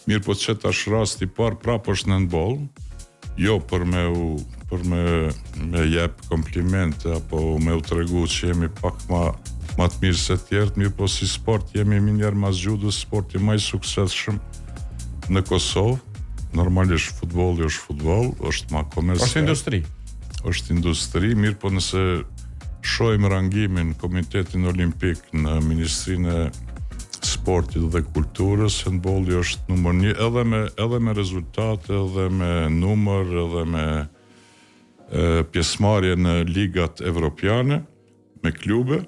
Mirë po që tash rasti parë prapë është në handball, jo për me jep komplimente apo me u tregu që jemi pak ma të mirë se tjertë, mirë po si sport jemi minjar mas gjudës, sporti ma i suksesshëm në Kosovë. Normalisht futbolli është futboll, është ma komercial. Është industri. Është industri, mirë po nëse shohim rangimin Komitetin Olimpik në Ministrinë e Sportit dhe Kulturës, handbolli është numër 1 edhe me rezultate, edhe me numër, edhe me pjesëmarrje në ligat evropiane, me klube.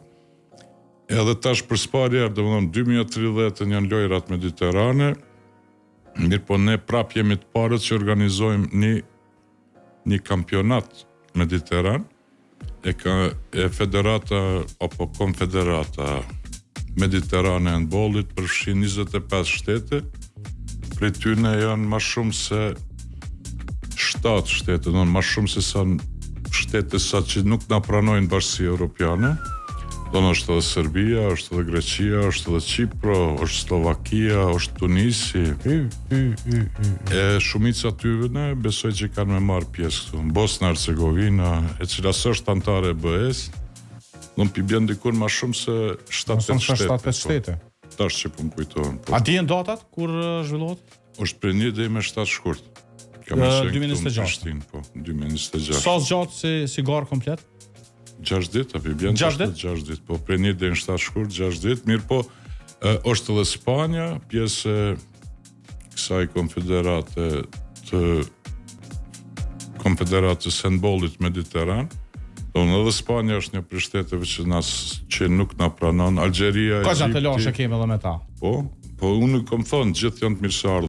Edhe tash për sparje, domethënë 2030 janë lojrat mediterane, mirë po ne prap jemi të parët që organizojmë një kampionat mediteran, e federata apo konfederata mediterane e handbollit përfshin 25 shtete, prej tyne janë ma shumë se 7 shtete, ma shumë se sa shtete sa që nuk na pranojnë Bashkia Evropiane. Është edhe Serbia, është edhe Greqia, është edhe Çipro, është Slovakia, është Tunisi. E shumica tyre besoj që kanë me marrë pjesë këtu. Bosna Hercegovina, e cila s'është antare e BE-s, do më bjen dikur ma shumë se 7-8 shtete. Tash që po më kujtohen. A dihen datat kur zhvillohet? Është për 1 deri me 7 shkurt. 2026. Po, 2026. Sa zgjatë si garë komplet? 6 ditë, api bjen 6 ditë, po për 1 deri në 7 shkurt, 6 ditë, mirë po, është edhe Spanja, pjesë e kësaj konfederatës handbollit mediteran, edhe Spanja është një prej shteteve që nuk na pranon, Algjeria, Ka gjatë të lashe kemi edhe me ta? Po unë kom thonë, gjithë janë të mirëseardhur.